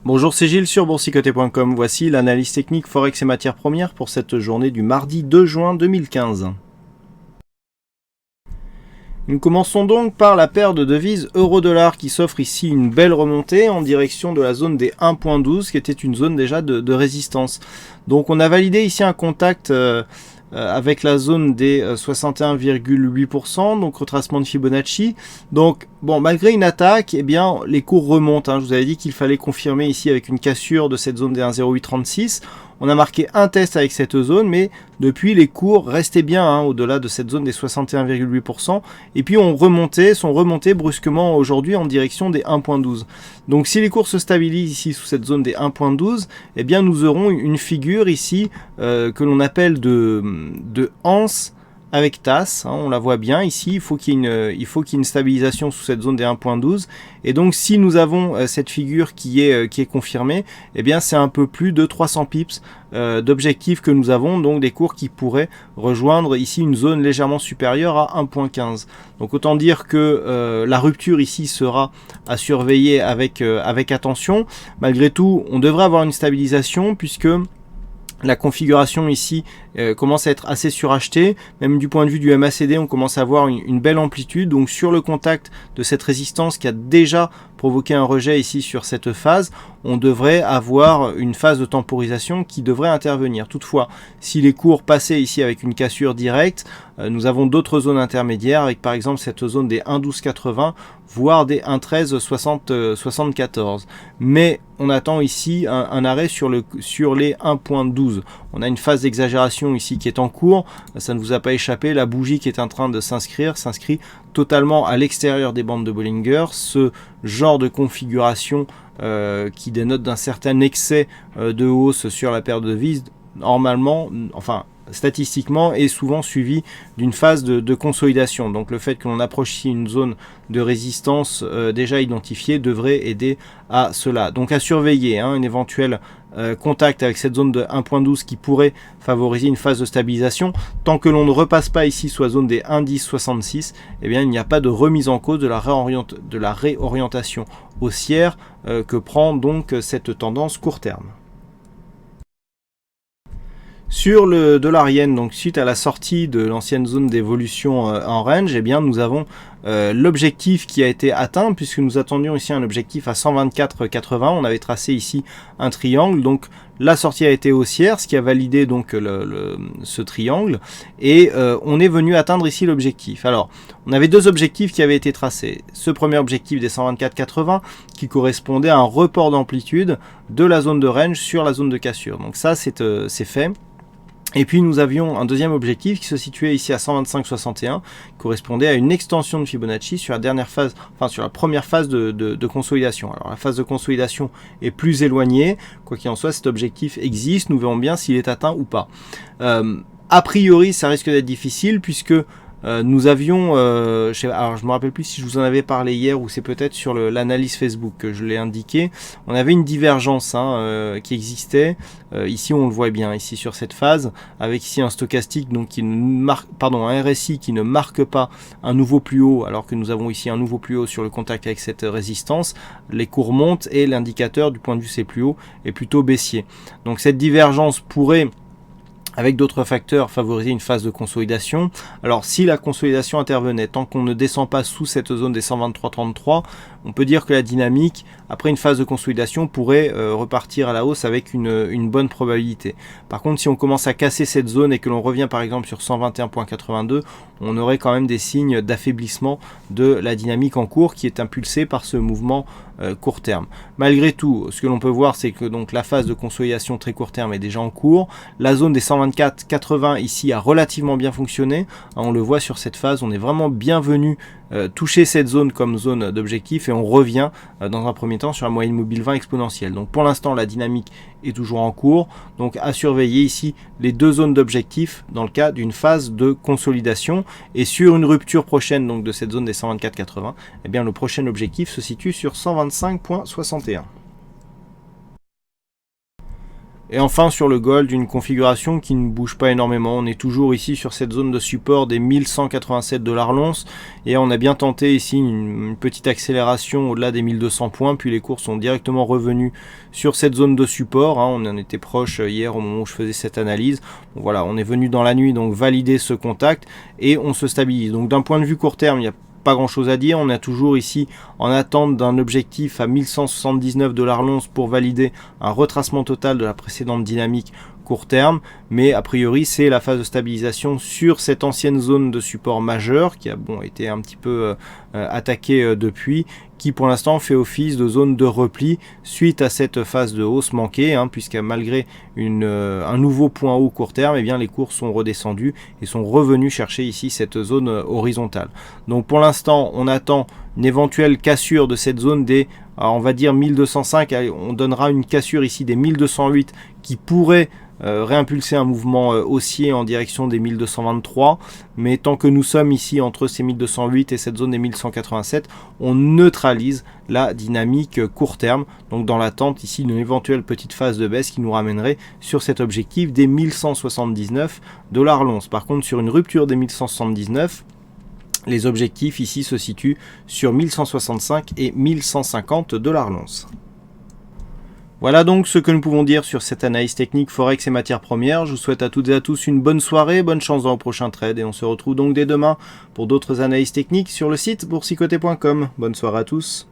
Bonjour, c'est Gilles sur boursicoté.com. Voici l'analyse technique Forex et matières premières pour cette journée du mardi 2 juin 2015. Nous commençons donc par la paire de devises euro-dollar qui s'offre ici une belle remontée en direction de la zone des 1.12 qui était une zone déjà de résistance. Donc on a validé ici un contact avec la zone des 61,8%, donc retracement de Fibonacci. Donc bon, malgré une attaque, eh bien les cours remontent. Je vous avais dit qu'il fallait confirmer ici avec une cassure de cette zone des 1,0836. On a marqué un test avec cette zone, mais depuis les cours restaient bien au-delà de cette zone des 61,8%. Et puis sont remontés brusquement aujourd'hui en direction des 1.12. Donc si les cours se stabilisent ici sous cette zone des 1.12, eh bien nous aurons une figure ici que l'on appelle de anse avec tasse, on la voit bien ici, il faut qu'il y ait une stabilisation sous cette zone des 1.12, et donc si nous avons cette figure qui est confirmée, eh bien c'est un peu plus de 300 pips d'objectifs que nous avons, donc des cours qui pourraient rejoindre ici une zone légèrement supérieure à 1.15. Donc autant dire que la rupture ici sera à surveiller avec attention. Malgré tout, on devrait avoir une stabilisation puisque la configuration ici commence à être assez surachetée, même du point de vue du MACD on commence à avoir une belle amplitude, donc sur le contact de cette résistance qui a déjà provoqué un rejet ici sur cette phase, on devrait avoir une phase de temporisation qui devrait intervenir. Toutefois, si les cours passaient ici avec une cassure directe, nous avons d'autres zones intermédiaires avec par exemple cette zone des 1,1280 voire des 1,1374. Mais on attend ici un arrêt sur les 1.12. On a une phase d'exagération ici qui est en cours, ça ne vous a pas échappé, la bougie qui est en train de s'inscrit totalement à l'extérieur des bandes de Bollinger. Ce genre de configuration qui dénote d'un certain excès de hausse sur la paire de devises, normalement, statistiquement, est souvent suivi d'une phase de consolidation. Donc le fait que l'on approche ici une zone de résistance déjà identifiée devrait aider à cela. Donc à surveiller un éventuel contact avec cette zone de 1.12 qui pourrait favoriser une phase de stabilisation. Tant que l'on ne repasse pas ici sous la zone des 1,1066, eh bien il n'y a pas de remise en cause de la réorientation haussière que prend donc cette tendance court terme. Sur le dollar yen, donc suite à la sortie de l'ancienne zone d'évolution en range, eh bien nous avons l'objectif qui a été atteint puisque nous attendions ici un objectif à 124,80. On avait tracé ici un triangle, donc la sortie a été haussière, ce qui a validé donc ce triangle, et on est venu atteindre ici l'objectif. Alors, on avait deux objectifs qui avaient été tracés. Ce premier objectif des 124,80 qui correspondait à un report d'amplitude de la zone de range sur la zone de cassure. Donc ça, c'est fait. Et puis nous avions un deuxième objectif qui se situait ici à 125,61, qui correspondait à une extension de Fibonacci sur la dernière phase, sur la première phase de consolidation. Alors la phase de consolidation est plus éloignée, quoi qu'il en soit, cet objectif existe, nous verrons bien s'il est atteint ou pas. A priori, ça risque d'être difficile puisque nous avions, alors je me rappelle plus si je vous en avais parlé hier ou c'est peut-être sur l'analyse Facebook que je l'ai indiqué, on avait une divergence qui existait, ici on le voit bien, ici sur cette phase, avec ici un stochastique donc qui marque, un RSI qui ne marque pas un nouveau plus haut, alors que nous avons ici un nouveau plus haut sur le contact avec cette résistance, les cours montent et l'indicateur du point de vue c'est plus haut est plutôt baissier. Donc cette divergence pourrait, avec d'autres facteurs, favoriser une phase de consolidation. Alors si la consolidation intervenait, tant qu'on ne descend pas sous cette zone des 123,33, on peut dire que la dynamique, après une phase de consolidation, pourrait repartir à la hausse avec une bonne probabilité. Par contre, si on commence à casser cette zone et que l'on revient par exemple sur 121,82, on aurait quand même des signes d'affaiblissement de la dynamique en cours qui est impulsée par ce mouvement court terme. Malgré tout, ce que l'on peut voir, c'est que donc la phase de consolidation très court terme est déjà en cours. La zone des 124,80 ici a relativement bien fonctionné. On le voit sur cette phase, on est vraiment bienvenu toucher cette zone comme zone d'objectif et on revient dans un premier temps sur la moyenne mobile 20 exponentielle. Donc pour l'instant la dynamique est toujours en cours, donc à surveiller ici les deux zones d'objectif dans le cas d'une phase de consolidation, et sur une rupture prochaine donc de cette zone des 124,80, eh bien le prochain objectif se situe sur 125,61. Et enfin sur le gold, une configuration qui ne bouge pas énormément. On est toujours ici sur cette zone de support des 1187 $ l'once. Et on a bien tenté ici une petite accélération au-delà des 1200 points. Puis les cours sont directement revenus sur cette zone de support. On en était proche hier au moment où je faisais cette analyse. Bon, voilà, on est venu dans la nuit donc valider ce contact et on se stabilise. Donc d'un point de vue court terme, il n'y a pas grand chose à dire. On a toujours ici en attente d'un objectif à 1179 $ l'once pour valider un retracement total de la précédente dynamique court terme, mais a priori c'est la phase de stabilisation sur cette ancienne zone de support majeur qui a été un petit peu attaquée depuis, qui pour l'instant fait office de zone de repli suite à cette phase de hausse manquée, puisque malgré un nouveau point haut court terme, les cours sont redescendus et sont revenus chercher ici cette zone horizontale. Donc pour l'instant on attend une éventuelle cassure de cette zone des, on va dire 1205, on donnera une cassure ici des 1208 qui pourrait réimpulser un mouvement haussier en direction des 1223, mais tant que nous sommes ici entre ces 1208 et cette zone des 1187, on neutralise la dynamique court terme, donc dans l'attente ici d'une éventuelle petite phase de baisse qui nous ramènerait sur cet objectif des 1179 $ l'once. Par contre sur une rupture des 1179, les objectifs ici se situent sur 1165 et 1150 $ l'once. Voilà donc ce que nous pouvons dire sur cette analyse technique Forex et matières premières. Je vous souhaite à toutes et à tous une bonne soirée, bonne chance dans le prochain trade et on se retrouve donc dès demain pour d'autres analyses techniques sur le site boursicoté.com. Bonne soirée à tous.